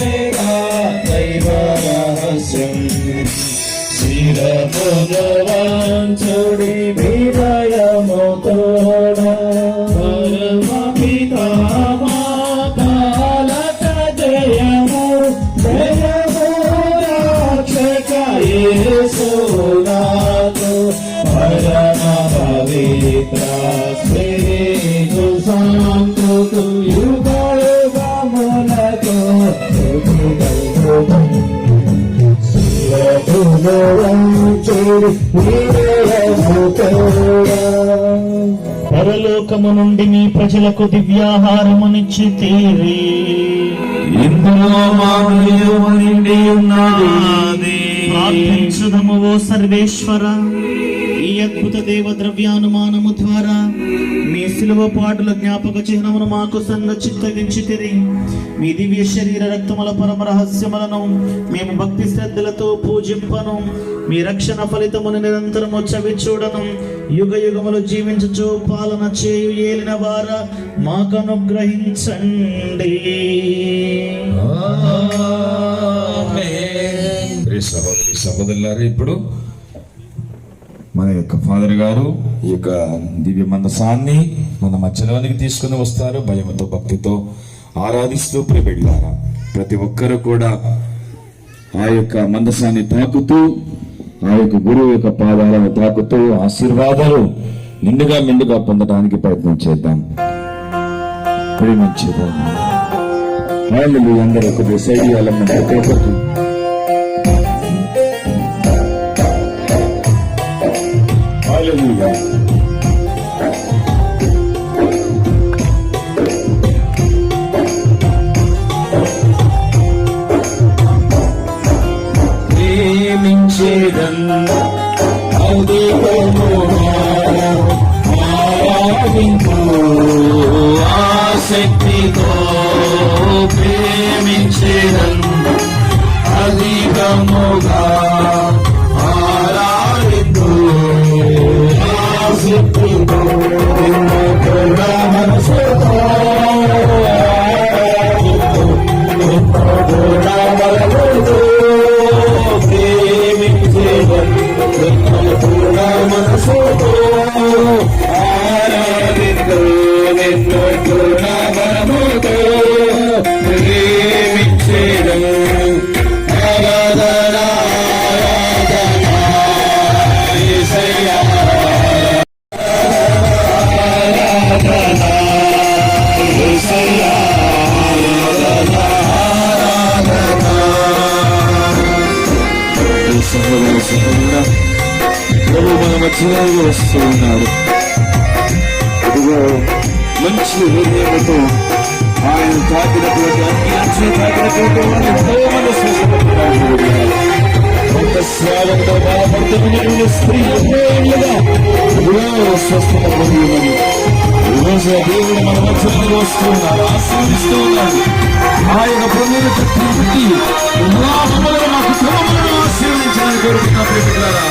దైవ రహస్యం శిరముజవాంచుడి వినయము తోడ పరమ పితామా కాలక జయము జయము రక్షక యేసునాథు పరమ పవిత్ర శ్రీగు శాంతుకు యుగములకు పరలోకము నుండి మీ ప్రజలకు దివ్యాహారమునిచ్చి తీరి ఇందులో మామూలు నిండి ఉన్నది. ప్రార్థించుదము ఓ సర్వేశ్వర, ఈ అద్భుత దేవ ద్రవ్యానుమానము ద్వారా మీ శిలువ పాటుల జ్ఞాపక చిహ్నమును మాకు సంగచిత్తగించితిరి. మీ దివ్య శరీర రక్తముల పరమ రహస్యములను మేము భక్తి శ్రద్ధలతో పూజింపను. మీ రక్షణ ఫలితమును నిరంతరము చవి చూడను. యుగ యుగములు జీవించుచు పాలన చేయు ఏలిన వార మాకు అనుగ్రహించండి. సహోదరి సహోదరులారా, ఇప్పుడు మన యొక్క ఫాదర్ గారు ఈ యొక్క దివ్య మందసాన్ని మన మధ్యలోనికి తీసుకుని వస్తారు. భయముతో భక్తితో ఆరాధిస్తూ ప్రియబిడ్డలారా, ప్రతి ఒక్కరు కూడా ఆ యొక్క మందసాన్ని తాకుతూ, ఆ యొక్క గురువు యొక్క పాదాలను తాకుతూ ఆశీర్వాదాలు నిండుగా మెండుగా పొందడానికి ప్రయత్నం చేద్దాం, ప్రేమించేద్దాం. అందరూ కొద్దిగా సైడ్ చేయాలన్న ప్రతి ఒక్కరికి ప్రేమించేదన్ ఆసక్తితో ప్రేమించేదన్ అధికముగా ఆరాధితో ఆసక్తితో ప్రభు మన మధ్యలో వస్తూ ఉన్నాడు. ఇదిగో మంచి హృదయంతో ఆయన తాకినటువంటి అన్ని తాకినటువంటి ఎంతో మంది స్వస్థపడుతున్నారు. స్రావంతో బాధపడుతున్న స్త్రీ ఎన్నో ఏళ్ళుగా స్వస్థత పొందిందని ఈరోజు దేవుడు మన మధ్యలో వస్తున్నాడు, ఆశీర్వదిస్తూ ఉన్నాడు. ఆయన పొందిన శక్తిని మాకు క్రమములను ఆశీర్వదించడానికి కోరుతున్నా ప్రేమికులారా.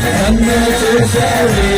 నన్ను చూసావే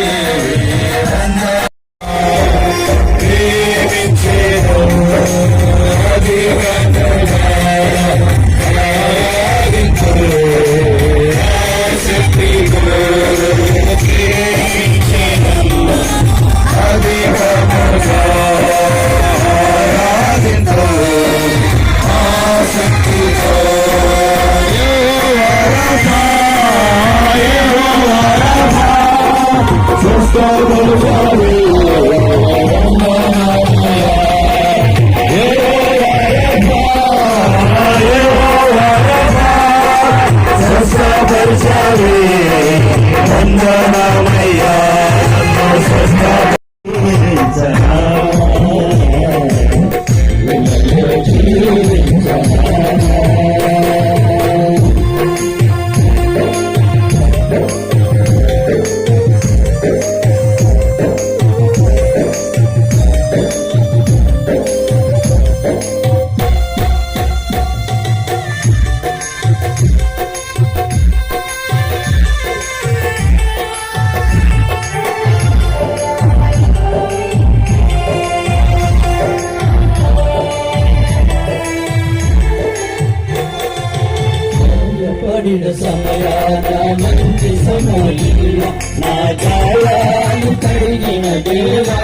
పడిన సమయాన మంచి సమయంలో నా గాయాలు కడిగిన దేవా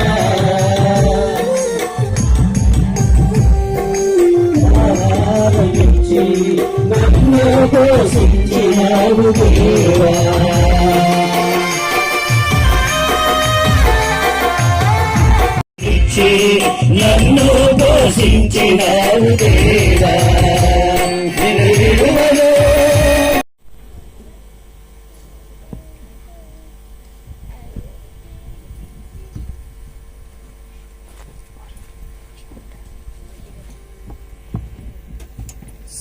ఆరాధించి నన్ను పోషించినావు దేవా నన్ను పోషించినావు దేవా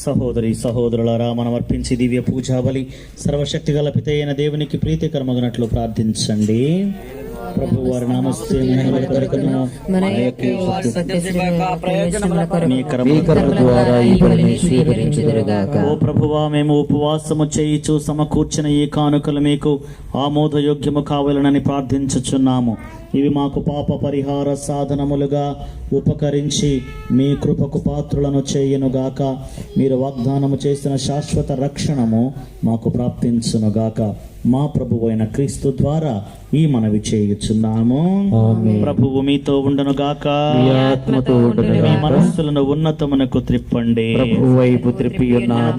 సహోదరి సహోదరులారా, మనం అర్పించి దివ్య పూజాబలి సర్వశక్తి గల పిత అయిన దేవునికి ప్రీతికరమగినట్లు ప్రార్థించండి. ప్రభు వారి నామస్తే ఓ ప్రభువా, మేము ఉపవాసము చేయిచు సమకూర్చిన ఈ కానుకలు మీకు ఆమోదయోగ్యము కావాలనని ప్రార్థించుచున్నాము. ఇవి మాకు పాప పరిహార సాధనములుగా ఉపకరించి మీ కృపకు పాత్రులను చేయునుగాక. మీరు వాగ్దానము చేసిన శాశ్వత రక్షణము మాకు ప్రాప్తించునుగాక. మా ప్రభువు అయిన క్రీస్తు ద్వారా ఈ మనవి చేయుచున్నాము. ప్రభువు మీతో ఉండనుగాక. మీ మనస్సులను ఉన్నతమునకు త్రిప్పండి.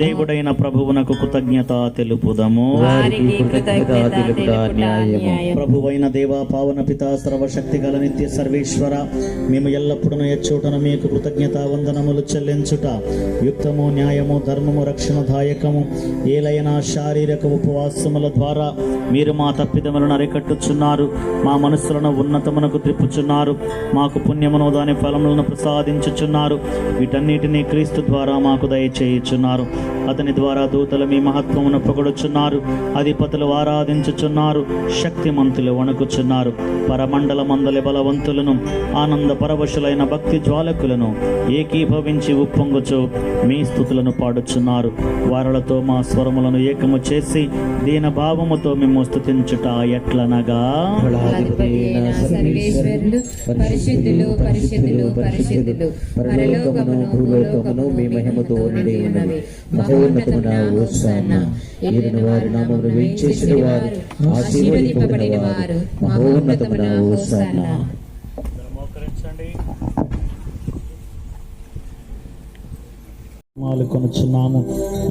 దేవుడైన ప్రభువునకు కృతజ్ఞత తెలుపుదము. ప్రభువైన దేవా, పావన పిత, సర్వశక్తి గల నిత్య సర్వేశ్వర, మేము ఎల్లప్పుడూ ఎచ్చోటను మీకు కృతజ్ఞత వందనములు చెల్లించుట యుక్తము, న్యాయము, ధర్మము, రక్షణదాయకము. ఏలైనా శారీరక ఉపవాసముల ద్వారా మీరు మా తప్పిదములను అరికట్టుచున్నారు, మా మనస్సులను ఉన్నతమునకు త్రిప్పుచున్నారు, మాకు పుణ్యమును దాని ఫలములను ప్రసాదించుచున్నారు. వీటన్నిటినీ క్రీస్తు ద్వారా మాకు దయచేయుచున్నారు. అతని ద్వారా దూతలు మీ మహత్వమును పొగడుచున్నారు, అధిపతులు ఆరాధించుచున్నారు, శక్తిమంతులు వణుకుచున్నారు. పరమండల మందలి బలవంతులను, ఆనంద పరవశులైన భక్తి జ్వాలకులను ఏకీభవించి ఉప్పొంగుచు మీ స్తుతులను పాడుచున్నారు. వారలతో మా స్వరములను ఏకము చేసి దీన భావముతో మేము స్తుతించుట ఎట్లనగా, సర్వేశ్వరులు పరిశుద్ధులు పరిశుద్ధులు పరిశుద్ధులు, పరలోకమును భూలోకమును మీ మహిమతో నిండి ఉన్నవి. మహోన్నతమున హోసన్నా. ఏలిన వారి నామమును వేంచేసిన వారు ఆశీర్వదింపబడిన వారు. మహోన్నతమున హోసన్నా. కొనుచున్నాము.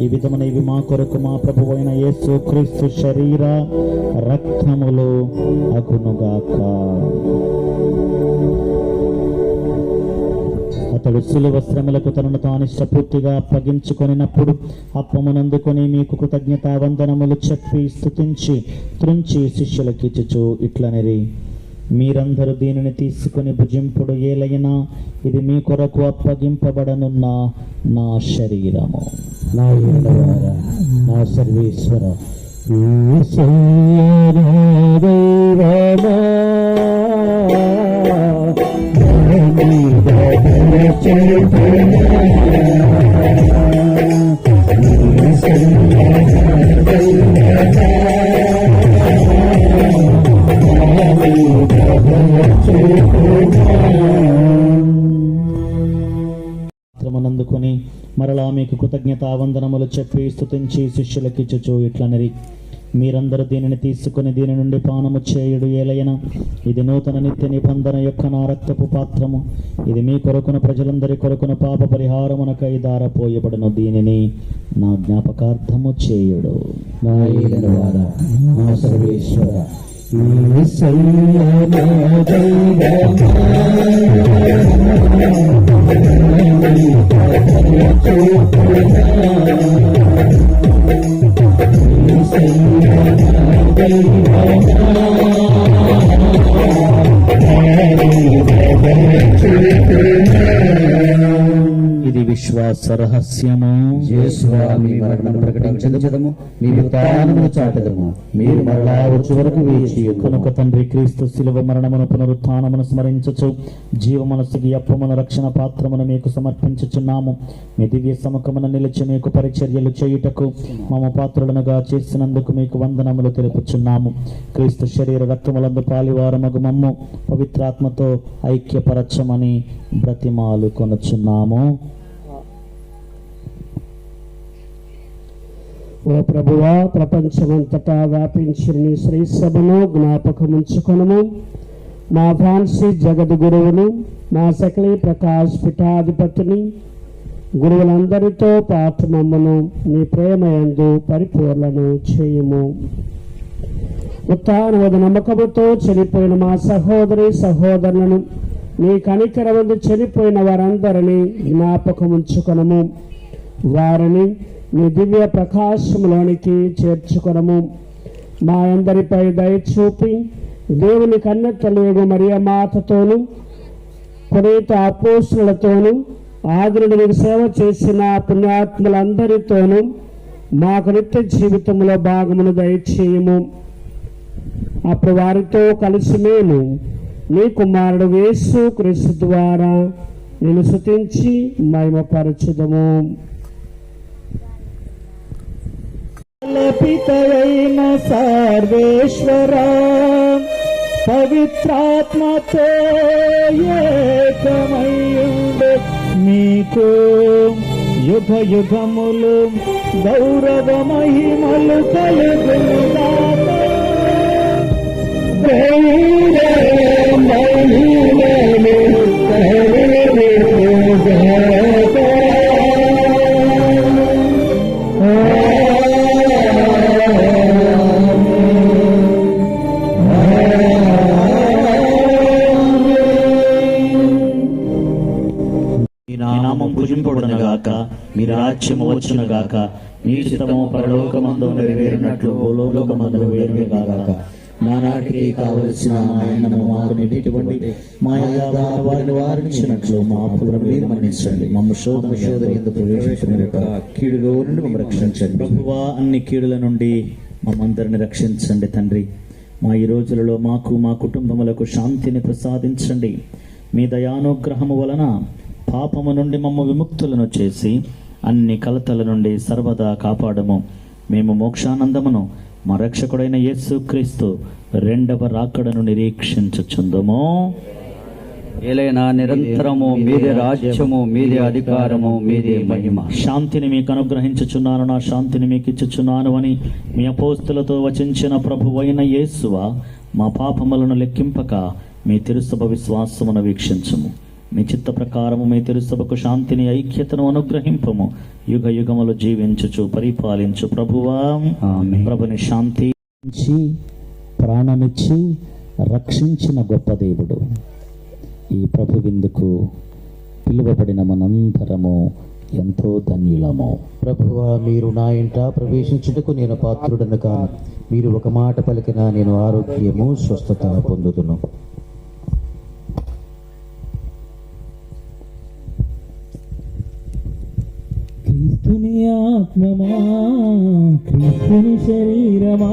ఈ విధమున ఇవి మా కొరకు మా ప్రభువైన యేసు క్రీస్తు శరీర రక్తములు అగునుగాక. అతడు శిలువ శ్రమలకు తనను తాను ఇష్టపూర్తిగా అప్పగించుకొనినప్పుడు అప్పమునందుకొని మీకు కృతజ్ఞతా వందనములు చెప్పి స్తుతించి త్రుంచి శిష్యులకిచ్చుచు ఇట్లనిరి, మీరందరూ దీనిని తీసుకుని భుజింపుడు. ఏలైనా ఇది మీ కొరకు అప్పగింపబడనున్న నా శరీరము. నా యేసువారా, నా సర్వేశ్వర, అందుకొని మరలా మీకు కృతజ్ఞతావందనములు చెప్పి స్తుతించి శిష్యులకిచ్చుచు ఇట్లనరి, మీరందరూ దీనిని తీసుకుని దీని నుండి పానము చేయుడు, ఏలయన ఇది నూతన నిత్య నిబంధన యొక్క నా రక్తపు పాత్రము. ఇది మీ కొరకున ప్రజలందరి కొరకున పాప పరిహారమునకై దారపోయబడును. దీనిని నా జ్ఞాపకార్థము చేయుడు. నా యేలవాడా, నా సర్వేశ్వర, ఇది విశ్వాస రహస్యము. యేసువా, మీ మరణం ప్రకటించదము, మీ ఉత్థానమును చాటదము. మీరు మరలా వచ్చే వరకు వేచి కనుక తండ్రి క్రీస్తు శిలువ మరణమును పునరుత్థానమును స్మరించుచు జీవ మనసుకి అప్పమున రక్షణ పాత్రమును మీకు సమర్పించుచున్నాము. మీ దివ్య సముఖమున నిలిచి మీకు పరిచర్యలు చేయుటకు మమ పాత్రులనుగా చేసినందుకు మీకు వందనములు తెలుపుచున్నాము. క్రీస్తు శరీర రక్తములందు పాలివారమగు మమ్ము పవిత్రాత్మతో ఐక్యపరచమని బ్రతిమాలు కొనుచున్నాము. ఓ ప్రభువా, ప్రపంచమంతటా వ్యాపించిన నీ శ్రీ సభను జ్ఞాపకముంచుకొనుము. మా ఫ్రాన్సిస్ జగద్గురువును, మా సకలి ప్రకాష్ పీఠాధిపతిని, గురువులందరితో పాటు మమ్మను నీ ప్రేమయందు పరిపూర్ణను చేయుము. ఉత్థానవద నమ్మకముతో చనిపోయిన మా సహోదరి సహోదరులను, నీ కనికరమందు చనిపోయిన వారందరినీ జ్ఞాపకముంచుకొనము. వారిని నీ దివ్య ప్రకాశములోనికి చేర్చుకొనము. మా అందరిపై దయచూపి దేవుని కన్నెత్తలేగు మరియ మాతతోను, పునీత అపోస్తులతోను, ఆదినుడికి సేవ చేసిన పుణ్యాత్ములందరితోనూ మాకు నిత్య జీవితంలో భాగమును దయచేయము. అప్పుడు వారితో కలిసి మేము నీ కుమారుడు యేసు క్రీస్తు ద్వారా నేను స్తుతించి మహిమపరచుదము. పితయైన సర్వేశ్వర, పవిత్రాత్మతో ఏకమయ్యుండు మీకు యుగ యుగములు గౌరవ మహిమలు కలుగునుగాక. పూజింపబడునుగాక, మీ రాజ్యము వచ్చునుగాక, మీ చిత్తము పరలోకమందు నెరవేరినట్లు భూలోకమందు నెరవేరునుగాక. నానాటికి కావలసిన అన్నము మాకు నేటివ్వండి. మా యథార్థ వారిని వారించినట్లు మా అప్పులను మీరు మన్నించండి. మమ్మ శోధన యందు ప్రవేశించక కీడులో నుండి మమ్మల్ని రక్షించండి. ప్రభువా, అన్ని కీడుల నుండి మమ్మందరిని రక్షించండి. తండ్రి, మా ఈ రోజులలో మాకు మా కుటుంబములకు శాంతిని ప్రసాదించండి. మీ దయానుగ్రహము వలన పాపము నుండి మమ్మ విముక్తులను చేసి అన్ని కలతల నుండి సర్వదా కాపాడము. మేము మోక్షానందమును మా రక్షకుడైన యేసు క్రీస్తు రెండవ రాకడను నిరీక్షించుచుందుము. ఏలైనా నిరంతరము మీదే రాజ్యము, మీదే అధికారము, మీదే మహిమ. శాంతిని మీకు అనుగ్రహించుచున్నాను, నా శాంతిని మీకు ఇచ్చుచున్నాను అని మీ అపోస్తులతో వచించిన ప్రభువైన యేసువా, మా పాపములను లెక్కింపక మీ తిరుసభ విశ్వాసమును వీక్షించుము. మీ చిత్త ప్రకారము మీ తిరుసభకు శాంతిని ఐక్యతను అనుగ్రహింపము. యుగ యుగములు జీవించుచు పరిపాలించు ప్రభువా. ప్రభుని శాంతి ప్రాణమిచ్చి రక్షించిన గొప్ప దేవుడు. ఈ ప్రభు విందుకు పిలువబడిన మనందరము ఎంతో ధన్యులము. ప్రభువా, మీరు నా ఇంట ప్రవేశించుటకు నేను పాత్రుడను కాను. మీరు ఒక మాట పలికినా నేను ఆరోగ్యము స్వస్థత పొందుతును. క్రీస్తుని ఆత్మమా, క్రీస్తుని శరీరమా,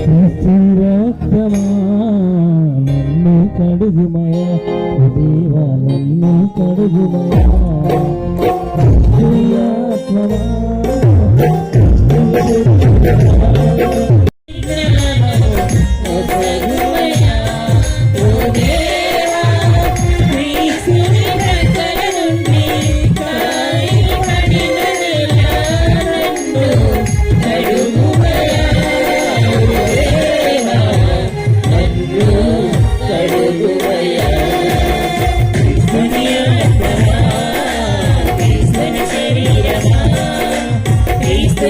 క్రీస్తు రక్తమా, నన్ను కడుగుమయా దేవా, నన్ను కడుగుమయా. క్రీస్తుని ఆత్మమా,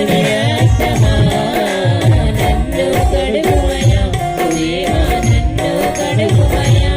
రక్తమా నన్ను కడుగుమయా దేవా నన్ను కడుగుమయా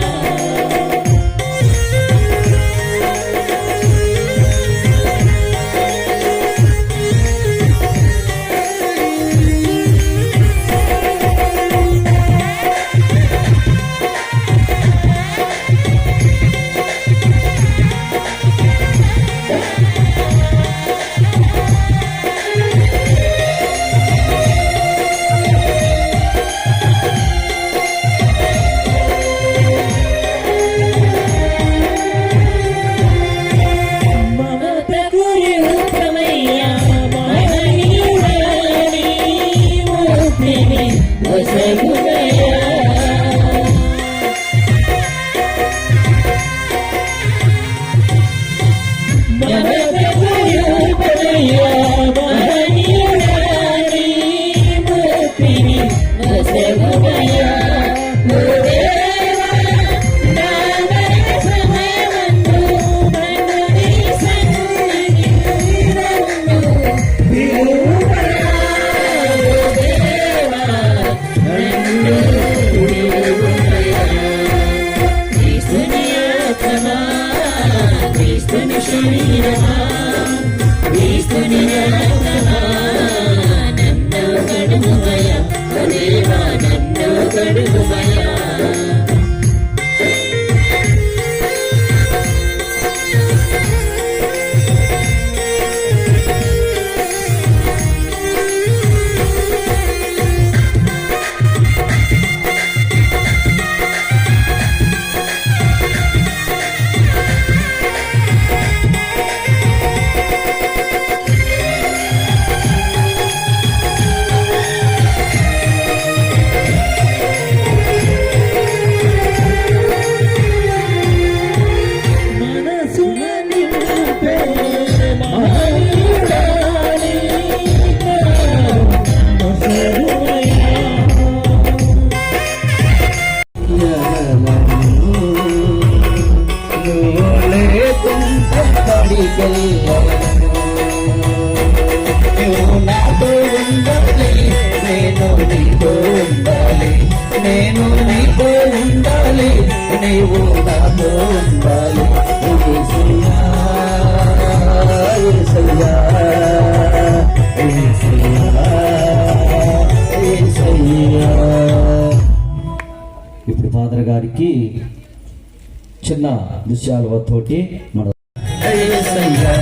నేను నీతో ఉండాలి, నీవు నాతో ఉండాలి. యేసయ్యా, యేసయ్యా, యేసయ్యా, యేసయ్యా. ఇప్పుడు ఫాదర్ గారికి చిన్న దృశ్యాలతోటి మన యేసయ్యా,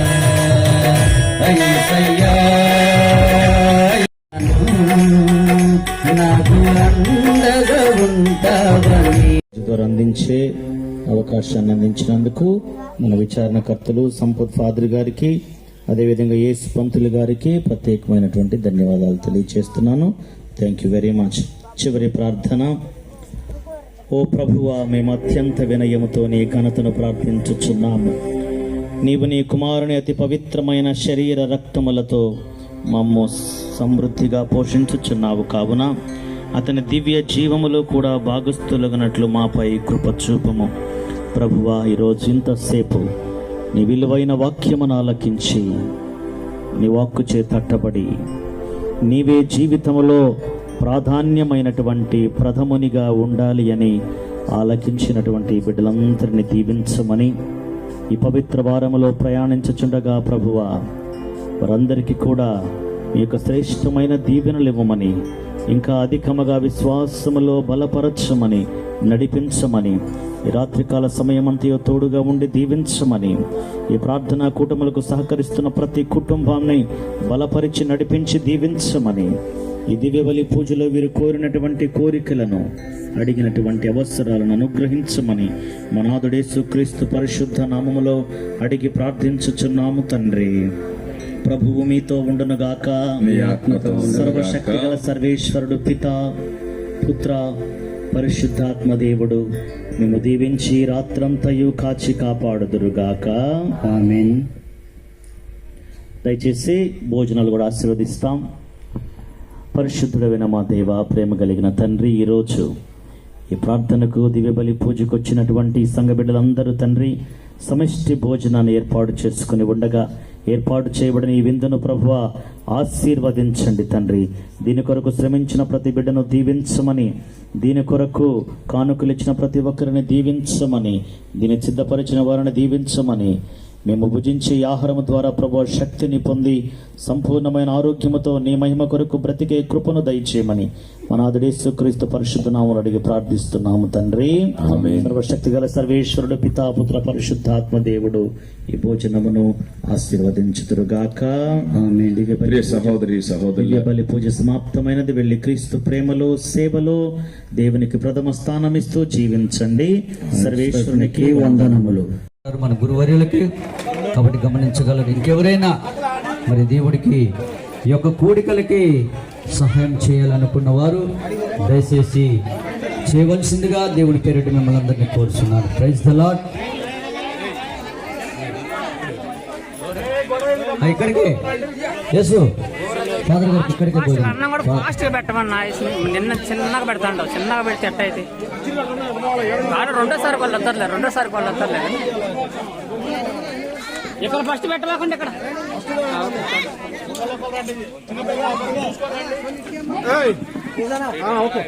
యేసయ్యా నాకు అండగా ఉంటావని ద్వారా అందించే అవకాశాన్ని అందించినందుకు మన విచారణకర్తలు సంపత్ ఫాదర్ గారికి, అదేవిధంగా యేసు పంతులు గారికి ప్రత్యేకమైనటువంటి ధన్యవాదాలు తెలియజేస్తున్నాను. Thank you very much. చివరి ప్రార్థన. ఓ ప్రభువా, మేము అత్యంత వినయముతో నీ ఘనతను ప్రార్థించుచున్నాము. నీవు నీ కుమారుని అతి పవిత్రమైన శరీర రక్తములతో మమ్ము సమృద్ధిగా పోషించుచున్నావు. కావున అతని దివ్య జీవములో కూడా భాగస్థులగినట్లు మాపై కృప చూపము. ప్రభువా, ఈరోజు ఇంతసేపు నీ విలువైన వాక్యమును ఆలకించి నీ వాక్కు చే తట్టబడి నీవే జీవితంలో ప్రాధాన్యమైనటువంటి ప్రథమునిగా ఉండాలి అని ఆలకించినటువంటి బిడ్డలందరినీ దీవించమని ఈ పవిత్ర వారములో ప్రయాణించుచుండగా ప్రభువా, వారందరికీ కూడా మీ యొక్క శ్రేష్టమైన దీవెనలు ఇవ్వమని, ఇంకా అధికముగా విశ్వాసములో బలపరచమని, నడిపించమని, ఈ రాత్రికాల సమయమంతయో తోడుగా ఉండి దీవించమని, ఈ ప్రార్థనా కూటములకు సహకరిస్తున్న ప్రతి కుటుంబాన్ని బలపరిచి నడిపించి దీవించమని, ఈ దివ్యబలి పూజలో వీరు కోరినటువంటి కోరికలను, అడిగినటువంటి అవసరాలను అనుగ్రహించమని మనాథుడేసు క్రీస్తు పరిశుద్ధ నామములో అడిగి ప్రార్థించుచున్నాము తండ్రి. ప్రభువు మీతో ఉండునుగాక. సర్వశక్తి గల సర్వేశ్వరుడు పితా, పుత్ర, పరిశుద్ధాత్మ దేవుడు మేము దీవించి రాత్రంతయు కాచి కాపాడుదురుగాక. ఆమేన్. దయచేసి భోజనాలు కూడా ఆశీర్వదిస్తాం. పరిశుద్ధుడైన మా దేవ, ప్రేమ కలిగిన తండ్రి, ఈరోజు ఈ ప్రార్థనకు దివ్యబలి పూజకు వచ్చినటువంటి సంఘ బిడ్డలందరూ తండ్రి సమష్టి భోజనాన్ని ఏర్పాటు చేసుకుని ఉండగా ఏర్పాటు చేయబడిన ఈ విందును ప్రభువా ఆశీర్వదించండి తండ్రి. దీని కొరకు శ్రమించిన ప్రతి బిడ్డను దీవించమని, దీని కొరకు కానుకలు ఇచ్చిన ప్రతి ఒక్కరిని దీవించమని, దీన్ని సిద్ధపరిచిన వారిని దీవించమని, మేము భుజించే ఆహారము ద్వారా ప్రభు శక్తిని పొంది సంపూర్ణమైన ఆరోగ్యముతో నీ మహిమ కొరకు బ్రతికే కృపను దయచేయమని మనాథుడు యేసుక్రీస్తు పరిశుద్ధ నామమున అడిగి ప్రార్థిస్తున్నాము తండ్రి. సర్వశక్తి గల సర్వేశ్వరుడు పితా పుత్ర పరిశుద్ధాత్మ దేవుడు ఈ భోజనమును ఆశీర్వదించుదురుగాక. ప్రియ సహోదరి సహోదరులు, బలి పూజ సమాప్తమైనది. వెళ్లి క్రీస్తు ప్రేమలో సేవలో దేవునికి ప్రథమ స్థానం ఇస్తూ జీవించండి. సర్వేశ్వరునికి వందనములు. మన గురువర్యులకి కాబట్టి గమనించగలరు. ఇంకెవరైనా మరి దేవుడికి ఈ యొక్క కూడికలకి సహాయం చేయాలనుకున్న వారు దయచేసి చేయవలసిందిగా దేవుడి పేరిట మిమ్మల్ని అందరినీ కోరుచున్నారు. Praise the lord. ఇక్కడికి యేసు ఫాదర్ గారికి ఇక్కడికి పోయి అన్నం కూడా ఫాస్ట్ గా పెట్టమన్నా. నిన్న చిన్నగా పెడతాండవు, చిన్నగా పెడితే ఎట్ట అయితే రెండోసారి వాళ్ళు వద్దర్లే, రెండోసారి వాళ్ళు వద్దర్లే. ఇక్కడ ఫస్ట్ పెట్టలేకుండా ఇక్కడ ఓకే.